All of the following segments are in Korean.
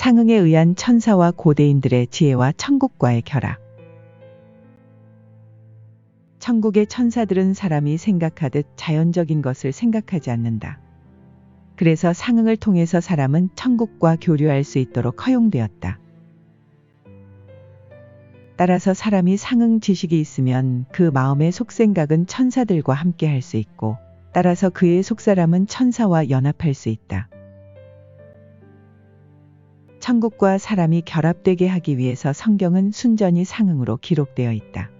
상응에 의한 천사와 고대인들의 지혜와 천국과의 결합. 천국의 천사들은 사람이 생각하듯 자연적인 것을 생각하지 않는다. 그래서 상응을 통해서 사람은 천국과 교류할 수 있도록 허용되었다. 따라서 사람이 상응 지식이 있으면 그 마음의 속생각은 천사들과 함께 할 수 있고, 따라서 그의 속사람은 천사와 연합할 수 있다. 천국과 사람이 결합되게 하기 위해서 성경은 순전히 상응으로 기록되어 있다.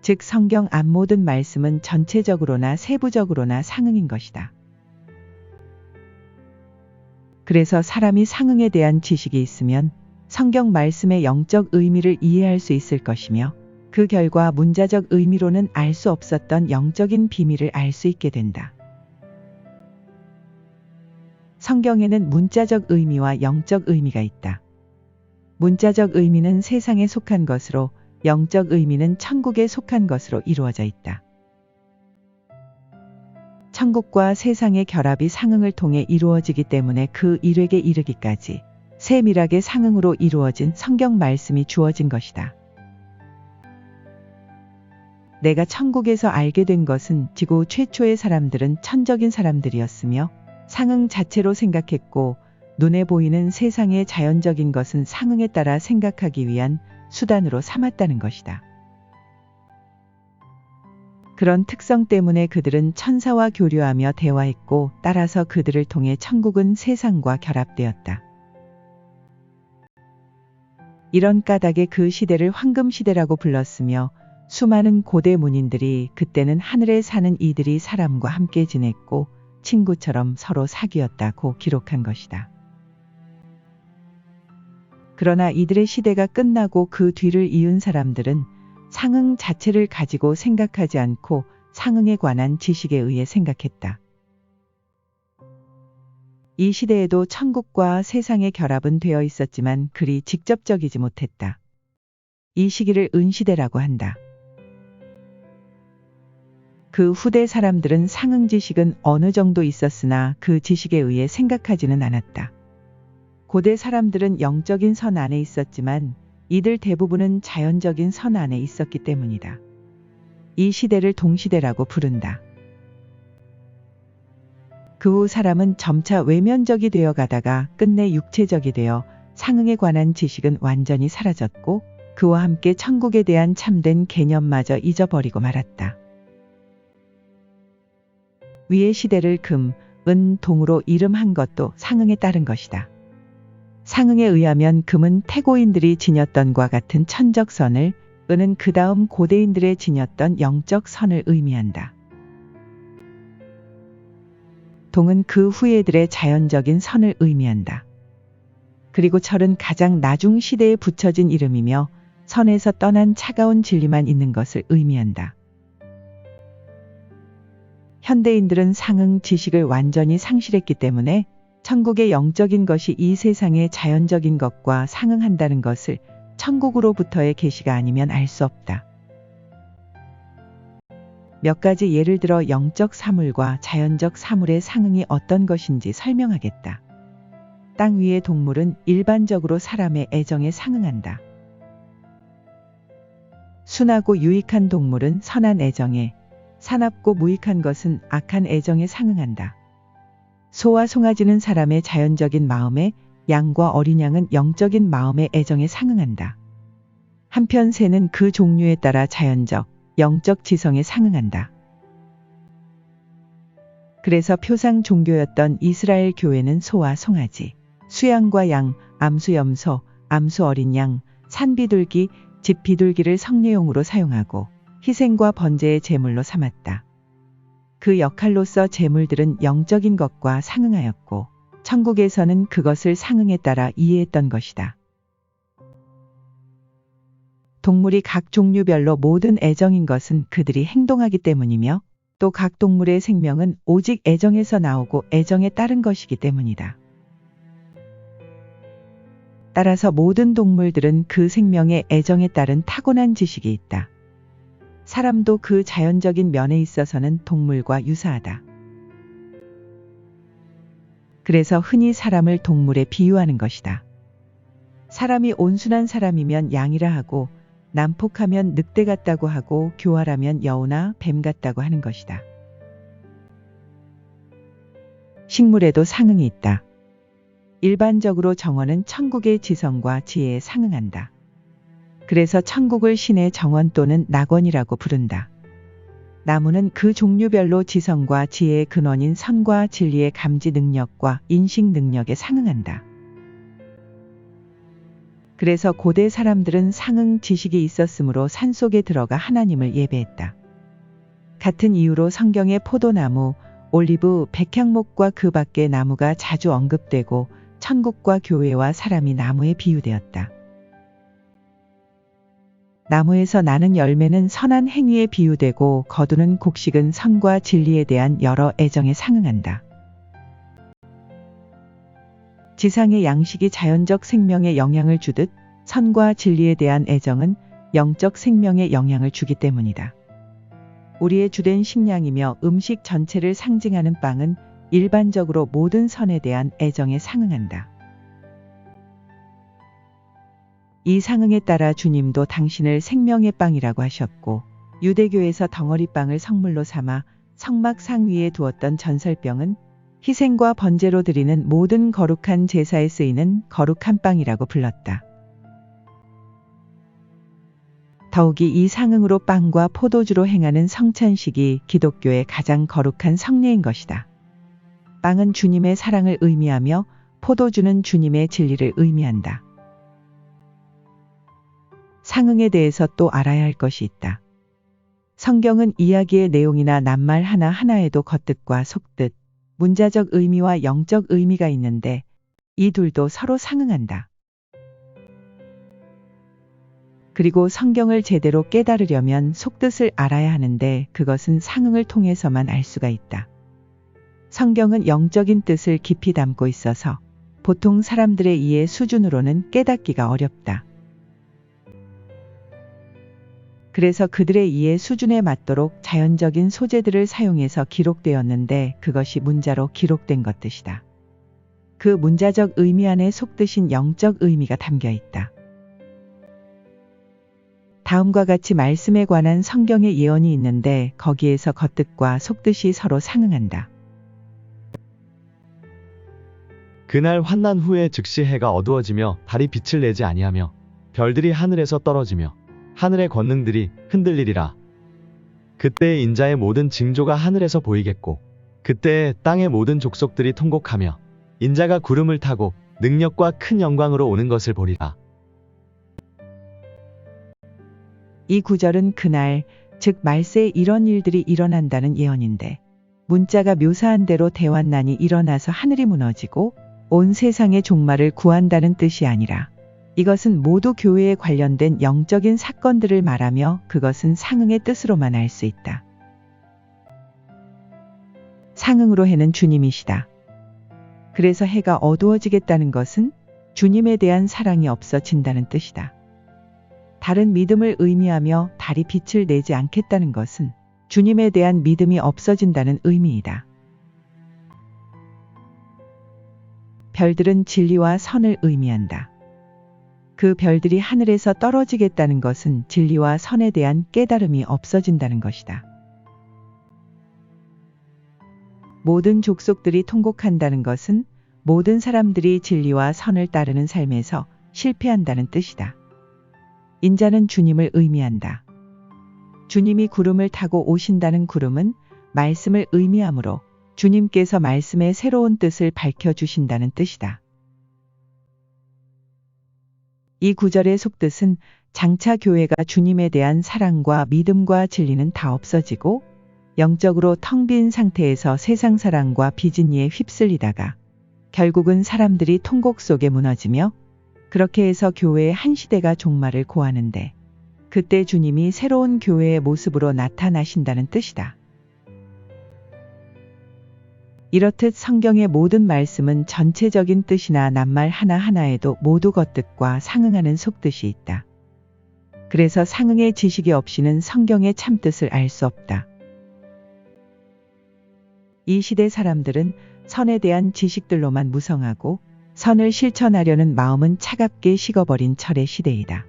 즉 성경 안 모든 말씀은 전체적으로나 세부적으로나 상응인 것이다. 그래서 사람이 상응에 대한 지식이 있으면 성경 말씀의 영적 의미를 이해할 수 있을 것이며, 그 결과 문자적 의미로는 알 수 없었던 영적인 비밀을 알 수 있게 된다. 성경에는 문자적 의미와 영적 의미가 있다. 문자적 의미는 세상에 속한 것으로, 영적 의미는 천국에 속한 것으로 이루어져 있다. 천국과 세상의 결합이 상응을 통해 이루어지기 때문에 그 일획에 이르기까지 세밀하게 상응으로 이루어진 성경 말씀이 주어진 것이다. 내가 천국에서 알게 된 것은 지구 최초의 사람들은 천적인 사람들이었으며 상응 자체로 생각했고, 눈에 보이는 세상의 자연적인 것은 상응에 따라 생각하기 위한 수단으로 삼았다는 것이다. 그런 특성 때문에 그들은 천사와 교류하며 대화했고, 따라서 그들을 통해 천국은 세상과 결합되었다. 이런 까닭에 그 시대를 황금시대라고 불렀으며, 수많은 고대 문인들이 그때는 하늘에 사는 이들이 사람과 함께 지냈고 친구처럼 서로 사귀었다고 기록한 것이다. 그러나 이들의 시대가 끝나고 그 뒤를 이은 사람들은 상응 자체를 가지고 생각하지 않고 상응에 관한 지식에 의해 생각했다. 이 시대에도 천국과 세상의 결합은 되어 있었지만 그리 직접적이지 못했다. 이 시기를 은시대라고 한다. 그 후대 사람들은 상응 지식은 어느 정도 있었으나 그 지식에 의해 생각하지는 않았다. 고대 사람들은 영적인 선 안에 있었지만 이들 대부분은 자연적인 선 안에 있었기 때문이다. 이 시대를 동시대라고 부른다. 그 후 사람은 점차 외면적이 되어 가다가 끝내 육체적이 되어 상응에 관한 지식은 완전히 사라졌고, 그와 함께 천국에 대한 참된 개념마저 잊어버리고 말았다. 위의 시대를 금, 은, 동으로 이름한 것도 상응에 따른 것이다. 상응에 의하면 금은 태고인들이 지녔던 과 같은 천적 선을, 은은 그 다음 고대인들의 지녔던 영적 선을 의미한다. 동은 그 후예들의 자연적인 선을 의미한다. 그리고 철은 가장 나중 시대에 붙여진 이름이며 선에서 떠난 차가운 진리만 있는 것을 의미한다. 현대인들은 상응 지식을 완전히 상실했기 때문에 천국의 영적인 것이 이 세상의 자연적인 것과 상응한다는 것을 천국으로부터의 계시가 아니면 알 수 없다. 몇 가지 예를 들어 영적 사물과 자연적 사물의 상응이 어떤 것인지 설명하겠다. 땅 위의 동물은 일반적으로 사람의 애정에 상응한다. 순하고 유익한 동물은 선한 애정에, 사납고 무익한 것은 악한 애정에 상응한다. 소와 송아지는 사람의 자연적인 마음에, 양과 어린 양은 영적인 마음의 애정에 상응한다. 한편 새는 그 종류에 따라 자연적, 영적 지성에 상응한다. 그래서 표상 종교였던 이스라엘 교회는 소와 송아지, 수양과 양, 암수염소, 암수 어린 양, 산비둘기, 집비둘기를 성례용으로 사용하고 희생과 번제의 제물로 삼았다. 그 역할로서 제물들은 영적인 것과 상응하였고 천국에서는 그것을 상응에 따라 이해했던 것이다. 동물이 각 종류별로 모든 애정인 것은 그들이 행동하기 때문이며, 또 각 동물의 생명은 오직 애정에서 나오고 애정에 따른 것이기 때문이다. 따라서 모든 동물들은 그 생명의 애정에 따른 타고난 지식이 있다. 사람도 그 자연적인 면에 있어서는 동물과 유사하다. 그래서 흔히 사람을 동물에 비유하는 것이다. 사람이 온순한 사람이면 양이라 하고 난폭하면 늑대 같다고 하고 교활하면 여우나 뱀 같다고 하는 것이다. 식물에도 상응이 있다. 일반적으로 정원은 천국의 지성과 지혜에 상응한다. 그래서 천국을 신의 정원 또는 낙원이라고 부른다. 나무는 그 종류별로 지성과 지혜의 근원인 선과 진리의 감지 능력과 인식 능력에 상응한다. 그래서 고대 사람들은 상응 지식이 있었으므로 산속에 들어가 하나님을 예배했다. 같은 이유로 성경의 포도나무, 올리브, 백향목과 그 밖의 나무가 자주 언급되고 천국과 교회와 사람이 나무에 비유되었다. 나무에서 나는 열매는 선한 행위에 비유되고 거두는 곡식은 선과 진리에 대한 여러 애정에 상응한다. 지상의 양식이 자연적 생명에 영향을 주듯 선과 진리에 대한 애정은 영적 생명에 영향을 주기 때문이다. 우리의 주된 식량이며 음식 전체를 상징하는 빵은 일반적으로 모든 선에 대한 애정에 상응한다. 이 상응에 따라 주님도 당신을 생명의 빵이라고 하셨고 유대교에서 덩어리빵을 성물로 삼아 성막 상 위에 두었던 전설병은 희생과 번제로 드리는 모든 거룩한 제사에 쓰이는 거룩한 빵이라고 불렀다. 더욱이 이 상응으로 빵과 포도주로 행하는 성찬식이 기독교의 가장 거룩한 성례인 것이다. 빵은 주님의 사랑을 의미하며 포도주는 주님의 진리를 의미한다. 상응에 대해서 또 알아야 할 것이 있다. 성경은 이야기의 내용이나 낱말 하나하나에도 겉뜻과 속뜻, 문자적 의미와 영적 의미가 있는데 이 둘도 서로 상응한다. 그리고 성경을 제대로 깨달으려면 속뜻을 알아야 하는데 그것은 상응을 통해서만 알 수가 있다. 성경은 영적인 뜻을 깊이 담고 있어서 보통 사람들의 이해 수준으로는 깨닫기가 어렵다. 그래서 그들의 이해 수준에 맞도록 자연적인 소재들을 사용해서 기록되었는데 그것이 문자로 기록된 것 뜻이다. 그 문자적 의미 안에 속뜻인 영적 의미가 담겨 있다. 다음과 같이 말씀에 관한 성경의 예언이 있는데 거기에서 겉뜻과 속뜻이 서로 상응한다. 그날 환난 후에 즉시 해가 어두워지며 달이 빛을 내지 아니하며 별들이 하늘에서 떨어지며 하늘의 권능들이 흔들리리라. 그때에 인자의 모든 징조가 하늘에서 보이겠고 그때에 땅의 모든 족속들이 통곡하며 인자가 구름을 타고 능력과 큰 영광으로 오는 것을 보리라. 이 구절은 그날, 즉 말세에 이런 일들이 일어난다는 예언인데 문자가 묘사한 대로 대환난이 일어나서 하늘이 무너지고 온 세상의 종말을 구한다는 뜻이 아니라 이것은 모두 교회에 관련된 영적인 사건들을 말하며 그것은 상응의 뜻으로만 알 수 있다. 상응으로 해는 주님이시다. 그래서 해가 어두워지겠다는 것은 주님에 대한 사랑이 없어진다는 뜻이다. 다른 믿음을 의미하며 달이 빛을 내지 않겠다는 것은 주님에 대한 믿음이 없어진다는 의미이다. 별들은 진리와 선을 의미한다. 그 별들이 하늘에서 떨어지겠다는 것은 진리와 선에 대한 깨달음이 없어진다는 것이다. 모든 족속들이 통곡한다는 것은 모든 사람들이 진리와 선을 따르는 삶에서 실패한다는 뜻이다. 인자는 주님을 의미한다. 주님이 구름을 타고 오신다는 구름은 말씀을 의미하므로 주님께서 말씀의 새로운 뜻을 밝혀주신다는 뜻이다. 이 구절의 속뜻은 장차 교회가 주님에 대한 사랑과 믿음과 진리는 다 없어지고 영적으로 텅 빈 상태에서 세상 사랑과 비진리에 휩쓸리다가 결국은 사람들이 통곡 속에 무너지며 그렇게 해서 교회의 한 시대가 종말을 고하는데 그때 주님이 새로운 교회의 모습으로 나타나신다는 뜻이다. 이렇듯 성경의 모든 말씀은 전체적인 뜻이나 낱말 하나하나에도 모두 겉뜻과 상응하는 속뜻이 있다. 그래서 상응의 지식이 없이는 성경의 참뜻을 알 수 없다. 이 시대 사람들은 선에 대한 지식들로만 무성하고 선을 실천하려는 마음은 차갑게 식어버린 철의 시대이다.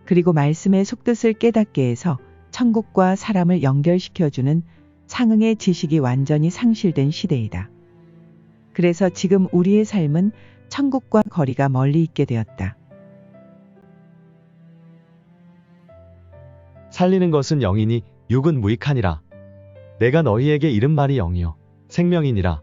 그리고 말씀의 속뜻을 깨닫게 해서 천국과 사람을 연결시켜주는 상응의 지식이 완전히 상실된 시대이다. 그래서 지금 우리의 삶은 천국과 거리가 멀리 있게 되었다. 살리는 것은 영이니 육은 무익하니라. 내가 너희에게 이른 말이 영이요 생명이니라.